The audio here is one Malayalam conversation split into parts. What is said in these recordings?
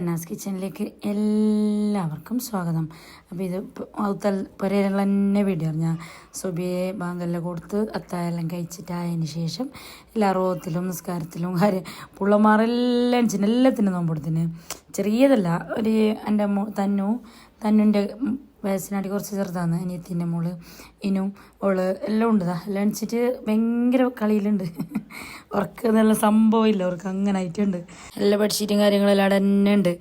ബന്നാസ് കിച്ചണിലേക്ക് എല്ലാവർക്കും സ്വാഗതം. അപ്പോൾ ഇത് പൊരയിലുള്ള തന്നെ വീഡിയോ ഞാൻ സുബിയെ ബാങ്കെല്ലാം കൊടുത്ത് അത്തായെല്ലാം കഴിച്ചിട്ടായതിന് ശേഷം എല്ലാ റോത്തിലും നിസ്കാരത്തിലും പുള്ളമാരെല്ലാം എല്ലാത്തിനും നോമ്പെടുത്തിന്. ചെറിയതല്ല, ഒരു എൻ്റെ തന്നുൻ്റെ വയസ്സിനാട്ടി കുറച്ച് ചെറുതാണ്. അനിയത്തിൻ്റെ മോള് ഇനും ഓള് എല്ലാം ഉണ്ട്. എല്ലാം അണിച്ചിട്ട് ഭയങ്കര കളിയിലുണ്ട്. അവർക്ക് നല്ല സംഭവമില്ല, അവർക്ക് അങ്ങനെ ആയിട്ടുണ്ട്. എല്ലാ ബെഡ്ഷീറ്റും കാര്യങ്ങളെല്ലാം അവിടെ തന്നെ ഉണ്ട്.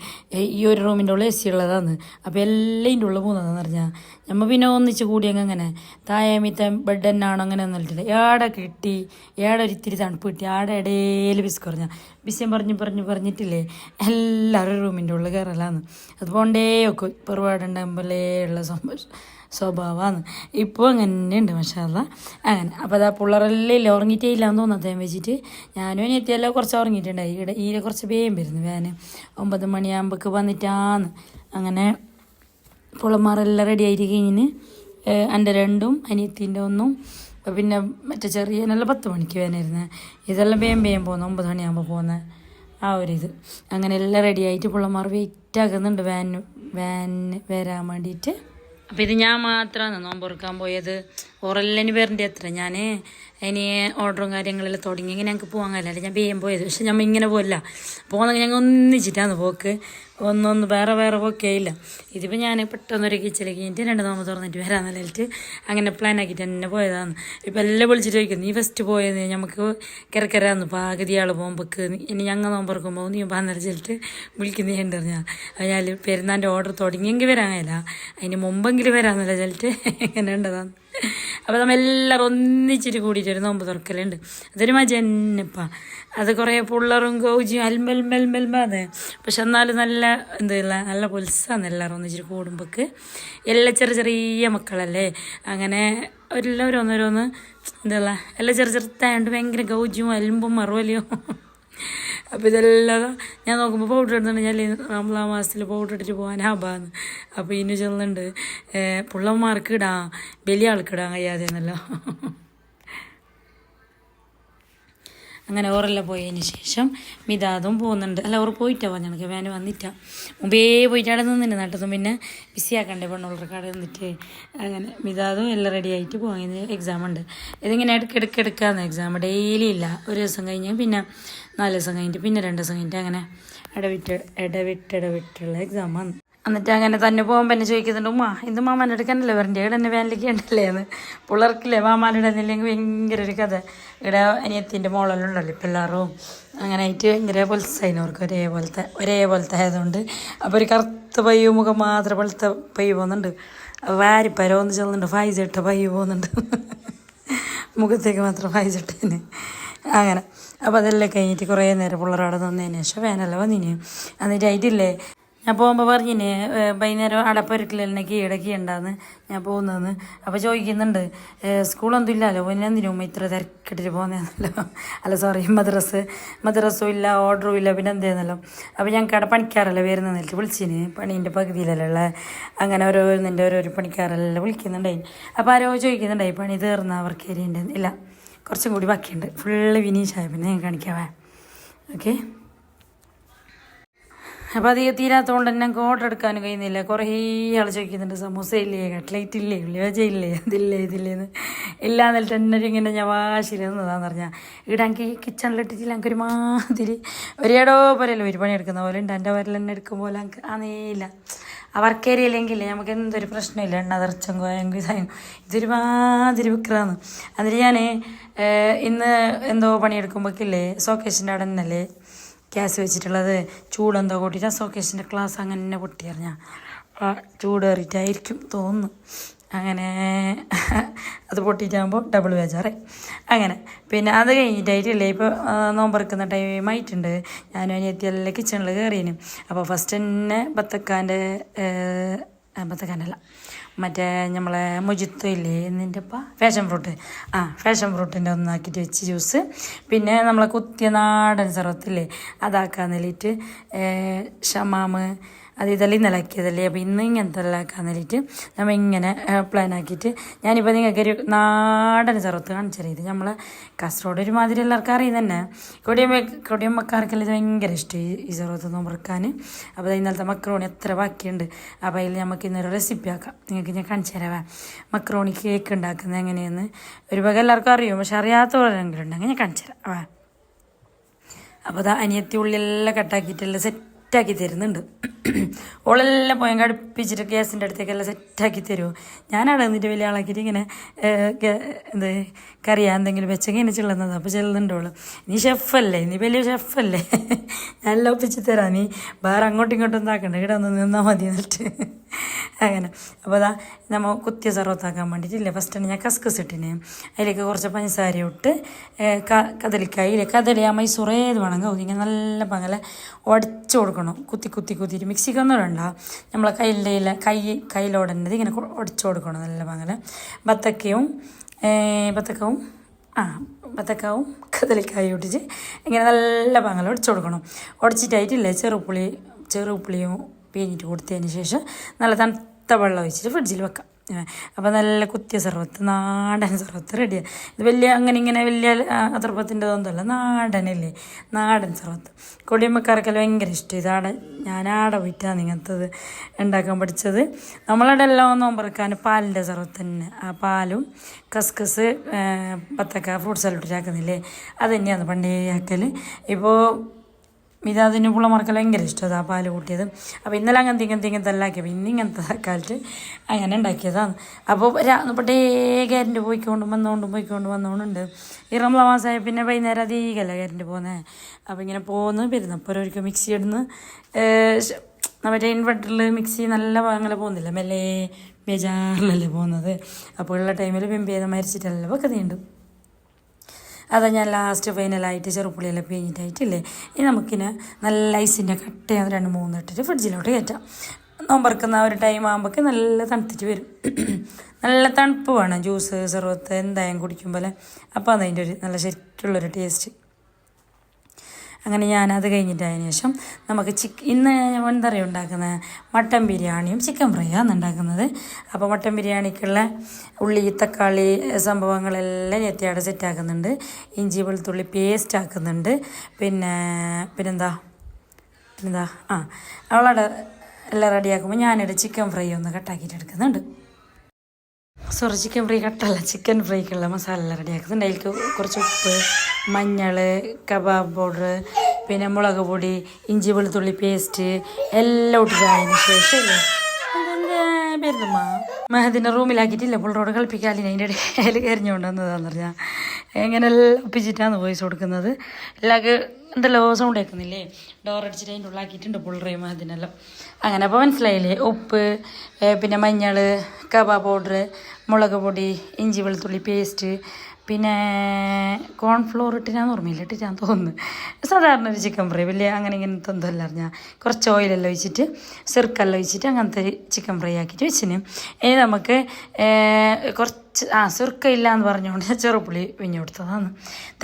ഈ ഒരു റൂമിൻ്റെ ഉള്ളിൽ AC ഉള്ളതാണ്. അപ്പോൾ എല്ലാം ഉള്ളിൽ പോകുന്നതാന്ന് പറഞ്ഞാൽ നമ്മൾ പിന്നെ ഒന്നിച്ച് കൂടിയെങ്കിൽ അങ്ങനെ തായമീത്ത ബെഡ് തന്നെയാണോ അങ്ങനെ ഒന്നും ഇട്ടില്ല. ഏടെ കിട്ടി, ഏടെ ഒരിത്തിരി തണുപ്പ് കിട്ടി, ആടെ ഇടയിൽ ബിസ് കുറഞ്ഞ ബിസ്യം പറഞ്ഞിട്ടില്ലേ എല്ലാവരും റൂമിൻ്റെ ഉള്ളിൽ കയറലാന്ന്. അത് പോണ്ടേ ഒക്കെ ഒരുപാടുണ്ടാകുമ്പോഴേ ഉള്ള സ്വഭാവമാണ്. ഇപ്പോൾ അങ്ങനെ ഉണ്ട് മാഷാഅല്ലാ. അങ്ങനെ അപ്പോൾ അതാ പിള്ളേരെല്ലാം ഇല്ല, ഉറങ്ങിയിട്ടേ ഇല്ലാന്ന് തോന്നാത്ത വെച്ചിട്ട് ഞാനും അനിയത്തിയെല്ലാം കുറച്ച് ഉറങ്ങിയിട്ടുണ്ടായി. ഈരെ കുറച്ച് വേഗം വരുന്നു. വേന 9 മണിയാകുമ്പോഴേക്ക് വന്നിട്ടാന്ന്. അങ്ങനെ പിള്ളമാരെല്ലാം റെഡി ആയിട്ട് കഴിഞ്ഞിന് എൻ്റെ 2ഉം അനിയത്തിൻ്റെ 1ഉം പിന്നെ മറ്റേ ചെറിയനെല്ലാം 10 മണിക്ക് വേനായിരുന്നേ. ഇതെല്ലാം വേഗം പോകുന്നു, 9 മണിയാകുമ്പോൾ പോകുന്നത് ആ ഒരിത്. അങ്ങനെ എല്ലാം റെഡി ആയിട്ട് പിള്ളമാർ വെയിറ്റ് ആക്കുന്നുണ്ട് വാന് വരാൻ വേണ്ടിയിട്ട്. അപ്പോൾ ഇത് ഞാൻ മാത്രമാണ് നോമ്പൊറുക്കാൻ പോയത്. ഓറെല്ലാം വരണ്ടേ അത്ര. ഞാൻ ഇനി ഓർഡറും കാര്യങ്ങളെല്ലാം തുടങ്ങി ഇങ്ങനെ ഞങ്ങൾക്ക് പോകാൻ കഴിയില്ല. ഞാൻ വേഗം പോയത്. പക്ഷെ നമ്മൾ ഇങ്ങനെ പോയില്ല, പോകുന്നെങ്കിൽ ഞങ്ങൾ ഒന്നിച്ചിട്ടാണ് പോക്ക്. ഒന്നൊന്ന് വേറെ പോക്കേ ഇല്ല. ഇതിപ്പോൾ ഞാൻ പെട്ടെന്നൊരു കിച്ചലേക്ക് കഴിഞ്ഞിട്ട് 2 നോമ്പ് തുറന്നിട്ട് വരാമെന്ന് പറഞ്ഞിട്ട് അങ്ങനെ പ്ലാൻ ആക്കിയിട്ട് തന്നെ പോയതാണ്. ഇപ്പം എല്ലാം വിളിച്ചിട്ട് ചോദിക്കുന്നു, നീ ഫസ്റ്റ് പോയത് നമുക്ക് കിരക്കരാന്ന് പകുതി ആൾ പോകുമ്പോൾക്ക് ഇനി ഞങ്ങൾ നോമ്പറക്കുമ്പോൾ നീ പന്നര ചെല്ലിട്ട് വിളിക്കുന്നേണ്ട് പറഞ്ഞാൽ ഞാൻ പെരുന്നാൻ്റെ ഓർഡർ തുടങ്ങിയെങ്കിൽ വരാനില്ല, അതിന് മുമ്പെങ്കിലും വരാമെന്നല്ല ചെല്ലിട്ട് ഇങ്ങനെ ഉണ്ടതാണ്. അപ്പോൾ നമ്മളെല്ലാവരും ഒന്നിച്ചിട്ട് കൂടിയിട്ട് ഒരു നോമ്പ് തുറക്കലുണ്ട്. അതൊരു മജ തന്നെപ്പാ. അത് കുറേ പിള്ളേരും ഗൗജിയും അൽമെൽമെൽമെൽമാതെ. പക്ഷെ എന്നാലും നല്ല നല്ല പുൽസാന്ന് എല്ലാവരും ഒന്നിച്ചിട്ട് കൂടുമ്പോൾക്ക്. എല്ലാം ചെറിയ മക്കളല്ലേ, അങ്ങനെ എല്ലാവരും ഓരോന്ന് എല്ലാം ചെറുതായതുകൊണ്ട് ഭയങ്കര ഗൗജിയും അൽമ്പും മറുവലിയും. അപ്പോൾ ഇതെല്ലാം ഞാൻ നോക്കുമ്പോൾ പൗഡർ ഇടുന്നുണ്ട്. ഞാൻ റമളാൻ മാസത്തിൽ പൗഡർ ഇട്ടിട്ട് പോകാൻ ആബാന്ന്. അപ്പോൾ ഇനി ചെല്ലുന്നുണ്ട് പിള്ളമാർക്ക് ഇടാം, വലിയ ആൾക്കിടാൻ കഴിയാതെ എന്നല്ലോ. അങ്ങനെ ഓരെല്ലാം പോയതിന് ശേഷം മിതാദും പോകുന്നുണ്ട്. അല്ല, ഓർ പോയിട്ടാ പറഞ്ഞെനിക്ക് വേന വന്നിട്ടാ. മുമ്പേ പോയിട്ട് അവിടെ നിന്നിട്ട് നട്ടതും പിന്നെ ബിസിയാക്കണ്ടേ പെണ്ണുള്ളവർക്ക് അവിടെ നിന്നിട്ട്. അങ്ങനെ മിതാദും എല്ലാം റെഡി ആയിട്ട് പോകുന്നത്. എക്സാം ഉണ്ട്. ഇതിങ്ങനെ എടുക്കാന്ന് എക്സാം ഡെയിലി ഇല്ല. ഒരു ദിവസം കഴിഞ്ഞ് പിന്നെ 4 ദിവസം കഴിഞ്ഞിട്ട് പിന്നെ 2 ദിവസം കഴിഞ്ഞിട്ട് അങ്ങനെ ഇടവിട്ടുള്ള എക്സാമാണ്. എന്നിട്ട് അങ്ങനെ തന്നെ പോകുമ്പോൾ എന്നെ ചോദിക്കുന്നുണ്ട്, ഇത് മാമാൻ്റെ എടുക്കാനല്ലേ വരണ്ടേ, ഇവിടെ തന്നെ വാനിലേക്ക് ഉണ്ടല്ലേ എന്ന്. പിള്ളേർക്കില്ലേ മാമാൻ്റെ എന്നില്ലെങ്കിൽ ഭയങ്കര ഒരു കഥ. ഇവിടെ അനിയത്തിൻ്റെ മോളെല്ലാം ഉണ്ടല്ലോ ഇപ്പം എല്ലാവരും. അങ്ങനെ ആയിട്ട് ഭയങ്കര പൊൽസായിനവർക്ക് ഒരേപോലത്തെ ആയതുകൊണ്ട്. അപ്പോൾ ഒരു കറുത്ത പയ്യു മുഖം മാത്രം വെളുത്ത പയ്യ് പോകുന്നുണ്ട്. വാരിപ്പരോന്ന് ചെല്ലുന്നുണ്ട്, ഫൈസിട്ട പയ്യ് പോകുന്നുണ്ട്. മുഖത്തേക്ക് മാത്രം ഫൈസിട്ടതിന്. അങ്ങനെ അപ്പോൾ അതെല്ലാം കഴിഞ്ഞിട്ട് കുറേ നേരം പിള്ളേരവിടെ നിന്നതിന് ശേഷം വേനല്ല വന്നിന്. എന്നിട്ട് ആയിട്ടില്ലേ ഞാൻ പോകുമ്പോൾ പറഞ്ഞിന് വൈകുന്നേരം അടപ്പൊരുക്കലെന്നെ കീഴടക്കി ഉണ്ടാന്ന് ഞാൻ പോകുന്നതെന്ന്. അപ്പോൾ ചോദിക്കുന്നുണ്ട്, സ്കൂളൊന്നും ഇല്ലല്ലോ പിന്നെ എന്തിനും ഇത്ര തിരക്കിട്ടിട്ട് പോകുന്നതെന്നല്ലോ. അല്ല സോറി, മദ്രസും ഇല്ല, ഓർഡറും ഇല്ല, പിന്നെ എന്തേന്നല്ലോ. അപ്പോൾ ഞങ്ങൾക്ക് അവിടെ പണിക്കാറല്ലേ വരുന്നതെന്നിട്ട് വിളിച്ചിന്. പണീൻ്റെ പകുതിയിലല്ല അങ്ങനെ ഓരോരു പണിക്കാരെല്ലാം വിളിക്കുന്നുണ്ടായി. അപ്പോൾ ആരോ ചോദിക്കുന്നുണ്ടായി പണി തീർന്ന അവർക്ക് ഏരിയൻ്റെ. ഇല്ല, കുറച്ചും കൂടി ബാക്കിയുണ്ട്. ഫുള്ള് ഫിനിഷായി, പിന്നെ ഞാൻ കാണിക്കാവേ. ഓക്കെ. അപ്പോൾ അത് തീരാത്തതുകൊണ്ട് തന്നെ ഞങ്ങൾക്ക് ഓർഡർ എടുക്കാനും കഴിയുന്നില്ല. കുറേ ആൾ ചോദിക്കുന്നുണ്ട്, സമൂസ ഇല്ലേ, കട്ട്ലേറ്റ് ഇല്ലേ, ഉള്ളിവജ ഇല്ലേ, ഇതില്ലേന്ന്. ഇല്ലാന്നിട്ട് തന്നെ ഇങ്ങനെ ഞാൻ വാശിരുന്നതാന്ന് പറഞ്ഞാൽ ഇവിടെ എനിക്ക് കിച്ചണിലിട്ടിട്ടില്ല. എനിക്ക് ഒരുമാതിരി ഒരേടോ പോലെയല്ലോ ഒരു പണി എടുക്കുന്ന പോലെ ഉണ്ട്. എൻ്റെ വരൽ തന്നെ എടുക്കുമ്പോൾ എനിക്ക് ആന്നേയില്ല. അവർക്കേരിയില്ലെങ്കിൽ നമുക്ക് എന്തൊരു പ്രശ്നമില്ല. എണ്ണ തെറച്ചും കോയങ്കും ഇതായും ഇതൊരുമാതിരി വിക്രാന്ന്. എന്നിട്ട് ഞാൻ ഇന്ന് എന്തോ പണിയെടുക്കുമ്പോഴേക്കില്ലേ സോക്കേഷിൻ്റെ അവിടെ നിന്നല്ലേ ഗ്യാസ് വെച്ചിട്ടുള്ളത്, ചൂടെന്തോ കൂട്ടിയിട്ട് ആ സോക്കേഷിൻ്റെ ഗ്ലാസ് അങ്ങനെ പൊട്ടിയറിഞ്ഞാൽ ചൂടേറിയിട്ടായിരിക്കും തോന്നുന്നു. അങ്ങനെ അത് പൊട്ടിയിട്ടാകുമ്പോൾ ഡബിൾ ബേജാറായി. അങ്ങനെ പിന്നെ അത് കഴിഞ്ഞിട്ടായിട്ടില്ലേ ഇപ്പോൾ നോമ്പറക്കുന്ന ടൈമായിട്ടുണ്ട്. ഞാനും അനിയത്തിയെല്ലാം കിച്ചണിൽ കയറിയതിന്. അപ്പോൾ ഫസ്റ്റ് തന്നെ ബത്തക്കാൻ്റെ അല്ല മറ്റേ നമ്മളെ മൊജിത്തോ ഇല്ലേ എന്നിൻ്റെപ്പ ഫാഷൻ ഫ്രൂട്ടിൻ്റെ ഒന്നാക്കിയിട്ട് വെച്ച് ജ്യൂസ്, പിന്നെ നമ്മളെ കുത്തിയ നാടൻ സർവത്തില്ലേ അതാക്കാൻ വേണ്ടിയിട്ട് ഷമാമ് അത് ഇതെല്ലാം ഇന്നലെ ആക്കിയതല്ലേ. അപ്പോൾ ഇന്ന് ഇങ്ങനത്തെ എല്ലാം ആക്കാൻ വേണ്ടിയിട്ട് നമ്മൾ ഇങ്ങനെ പ്ലാൻ ആക്കിയിട്ട് ഞാനിപ്പോൾ നിങ്ങൾക്കൊരു നാടൻ സർവത്ത് കാണിച്ചത്. ഇത് നമ്മളെ കാസർഗോഡ് ഒരുമാതിരി എല്ലാവർക്കും അറിയുന്ന തന്നെ. കൊടിയമ്മക്കാർക്കെല്ലാം ഇത് ഭയങ്കര ഇഷ്ടം ഈ സർവത്ത് നോമ്പറക്കാൻ. അപ്പോൾ ഇന്നലത്തെ മക്രോണി എത്ര ബാക്കിയുണ്ട്. അപ്പോൾ അതിൽ നമുക്ക് ഇന്നൊരു റെസിപ്പി ആക്കാം. നിങ്ങൾക്ക് ഞാൻ കാണിച്ചു തരാം മക്രോണി കേക്ക് ഉണ്ടാക്കുന്നത് എങ്ങനെയെന്ന്. ഒരു വക എല്ലാവർക്കും അറിയും, പക്ഷെ അറിയാത്തവരെങ്കിലും ഉണ്ടെങ്കിൽ ഞാൻ കാണിച്ചു തരാം. അപ്പോൾ അതാ അനിയത്തി ഉള്ളിയെല്ലാം കട്ടാക്കിയിട്ടെല്ലാം സെറ്റാക്കി തരുന്നുണ്ട്. ഓളെല്ലാം പോയാൽ അടുപ്പിച്ചിട്ട് ഗ്യാസിൻ്റെ അടുത്തേക്കെല്ലാം സെറ്റാക്കി തരുമോ. ഞാനവിടെ നിന്നിട്ട് വലിയ ആളാക്കിയിട്ട് ഇങ്ങനെ എന്ത് കറിയാ എന്തെങ്കിലും വെച്ചെങ്കിൽ ഇങ്ങനെ ചെള്ളുന്നത്. അപ്പോൾ ചെല്ലുന്നുണ്ടോളൂ, നീ ഷെഫല്ലേ, നീ വലിയ ഷെഫല്ലേ, ഞാനെല്ലാം ഒപ്പിച്ച് തരാം, നീ വേറെ അങ്ങോട്ടും ഇങ്ങോട്ടും എന്താക്കണ്ട, ഇവിടെ ഒന്ന് നിന്നാൽ മതി എന്നിട്ട് അങ്ങനെ. അപ്പോൾ അതാ നമ്മൾ കുത്തിയ സർവത്താക്കാൻ വേണ്ടിയിട്ടില്ലേ, ഫസ്റ്റാണ് ഞാൻ കസ്കസ് ഇട്ടിന്. അതിലേക്ക് കുറച്ച് പഞ്ചസാര ഇട്ട് കദളിക്കായില്ലേ, കദളി ആ മൈസൂർ ഏത് വേണമെങ്കിൽ ഇങ്ങനെ നല്ല പങ്കലെ ഉടച്ചു കൊടുക്കണം. കുത്തിയിട്ട് മിക്സിക്കൊന്നും ഇടണ്ട, നമ്മളെ കയ്യിലോടേണ്ടത് ഇങ്ങനെ ഉടച്ചു കൊടുക്കണം നല്ല പങ്കലെ. ബത്തക്കവും കദളിക്കായും ഇട്ടിട്ട് ഇങ്ങനെ നല്ല പങ്കല ഉടച്ചു കൊടുക്കണം. ഉടച്ചിട്ടായിട്ടില്ലേ ചെറുപുളിയും പിഴിഞ്ഞിട്ട് കൊടുത്തതിന് ശേഷം നല്ല തണുത്ത വെള്ളം ഒഴിച്ചിട്ട് ഫ്രിഡ്ജിൽ വെക്കാം. അപ്പോൾ നല്ല കുത്തിയ സർവത്ത്, നാടൻ സർവത്ത് റെഡിയാണ്. ഇത് വലിയ ഇങ്ങനെ വലിയ അതർപ്പത്തിൻ്റെ ഒന്നുമല്ല, നാടനല്ലേ, നാടൻ സർവത്ത്. കൊടിയമ്മക്കാർക്കെല്ലാം ഭയങ്കര ഇഷ്ടം ഇതാടെ. ഞാൻ ആടെ പോയിട്ടാണ് ഇങ്ങനത്തത് ഉണ്ടാക്കാൻ പഠിച്ചത്. നമ്മളവിടെ എല്ലാം നോമ്പറക്കാൻ പാലിൻ്റെ സർവത്ത് തന്നെ. ആ പാലും കസ്കസ് ബത്തക്ക ഫ്രൂട്ട്സ് എല്ലാം ഇട്ടിട്ടാക്കുന്നില്ലേ, അത് തന്നെയാണ് പണ്ടേ ആക്കൽ. ഇപ്പോൾ അതിന് പുള്ളമാർക്കെല്ലാം ഭയങ്കര ഇഷ്ടം ആ പാല് കൂട്ടിയത്. അപ്പോൾ ഇന്നലെ ഇങ്ങനത്തെ എല്ലാം ആക്കിയപ്പോൾ ഇങ്ങനത്തെ കാലത്ത് അങ്ങനെ ഉണ്ടാക്കിയതാണ്. അപ്പോൾ പട്ടേ കരണ്ട് വന്നുകൊണ്ടുണ്ട്. ഈ റംസാൻ മാസമായ പിന്നെ വൈകുന്നേരം അധികമല്ല കരണ്ട് പോകുന്നത്. അപ്പോൾ ഇങ്ങനെ വരുന്നപ്പോൾ ഒരിക്കൽ മിക്സി ഇടുന്ന് മറ്റേ ഇൻവെർട്ടറിൽ മിക്സി നല്ല അങ്ങനെ പോകുന്നില്ല, മെല്ലെ ബേജാറിലല്ലേ പോകുന്നത്. അപ്പോൾ ഉള്ള ടൈമിൽ പെമ്പേത് മരിച്ചിട്ടല്ല വെക്കുന്നുണ്ട്. അതാ ഞാൻ ലാസ്റ്റ് ഫൈനലായിട്ട് ചെറുപ്പുളിയെല്ലാം പിഴിഞ്ഞിട്ടായിട്ടില്ലേ. ഇനി നമുക്കിനെ നല്ല ഐസിൻ്റെ കട്ടയാണ് 2-3 ഇട്ടിട്ട് ഫ്രിഡ്ജിലോട്ട് കയറ്റാം. നോമ്പറക്കുന്ന ഒരു ടൈം ആകുമ്പോഴേക്ക് നല്ല തണുത്തിട്ട് വരും. നല്ല തണുപ്പ് വേണം ജ്യൂസ് സർവത്ത് എന്തായാലും കുടിക്കുമ്പോൾ. അപ്പോൾ അതിൻ്റെ ഒരു നല്ല ശരിക്കുള്ളൊരു ടേസ്റ്റ്. അങ്ങനെ ഞാനത് കഴിഞ്ഞിട്ടതിന് ശേഷം നമുക്ക് ഇന്ന് എന്താ പറയുക ഉണ്ടാക്കുന്നത്, മട്ടൻ ബിരിയാണിയും ചിക്കൻ ഫ്രൈയാണ് ഉണ്ടാക്കുന്നത്. അപ്പോൾ മട്ടൻ ബിരിയാണിക്കുള്ള ഉള്ളി തക്കാളി സംഭവങ്ങളെല്ലാം ഞെത്തിയാടെ സെറ്റാക്കുന്നുണ്ട്. ഇഞ്ചി വെളുത്തുള്ളി പേസ്റ്റ് ആക്കുന്നുണ്ട്. പിന്നെന്താ അവളവിടെ എല്ലാം റെഡിയാക്കുമ്പോൾ ഞാനിവിടെ ചിക്കൻ ഫ്രൈ ഒന്ന് കട്ടാക്കിയിട്ട് എടുക്കുന്നുണ്ട്. ചിക്കൻ ഫ്രൈ കട്ടല്ല, ചിക്കൻ ഫ്രൈക്കുള്ള മസാല എല്ലാം റെഡിയാക്കുന്നുണ്ട്. അതിലേക്ക് കുറച്ച് ഉപ്പ്, മഞ്ഞൾ, കബാബ് പൗഡർ, പിന്നെ മുളക് പൊടി, ഇഞ്ചി വെളുത്തുള്ളി പേസ്റ്റ് എല്ലാം ഇട്ടിട്ടതിന് ശേഷം മഹദിൻ്റെ റൂമിലാക്കിയിട്ടില്ല, പുള്ളറോട് കളിപ്പിക്കാലിന് അതിൻ്റെ ഇടയിൽ കരിഞ്ഞുകൊണ്ട് വന്നതാന്ന് പറഞ്ഞാൽ എങ്ങനെല്ലാം ഒപ്പിച്ചിട്ടാണ് വോയിസ് കൊടുക്കുന്നത്. എല്ലാവർക്കും എന്തെല്ലോ സൗണ്ട് കേൾക്കുന്നില്ലേ, ഡോറടിച്ചിട്ട് അതിൻ്റെ ഉള്ളാക്കിയിട്ടുണ്ട് പുള്ളറയും മഹദിനെല്ലാം. അങ്ങനെ അപ്പോൾ മനസ്സിലായില്ലേ, ഉപ്പ്, പിന്നെ മഞ്ഞൾ, കബാബ് പൗഡർ, മുളക് പൊടി, ഇഞ്ചി വെളുത്തുള്ളി പേസ്റ്റ്, പിന്നെ കോൺഫ്ലോർ ഇട്ടിട്ടാന്ന് ഓർമ്മയില്ല, ഇട്ടിട്ടാന്ന് തോന്നുന്നു. സാധാരണ ഒരു ചിക്കൻ ഫ്രൈ വലിയ അങ്ങനെ ഇങ്ങനത്തെ ഒന്നും അറിഞ്ഞാൽ കുറച്ച് ഓയിലെല്ലാം ഒഴിച്ചിട്ട് സിർക്കെല്ലാം ഒഴിച്ചിട്ട് അങ്ങനത്തെ ഒരു ചിക്കൻ ഫ്രൈ ആക്കിയിട്ട് വെച്ചിന്. ഇനി നമുക്ക് കുറച്ച് സിർക്ക ഇല്ല എന്ന് പറഞ്ഞുകൊണ്ട് ചെറുപുളി പിഞ്ഞു കൊടുത്തതാണ്.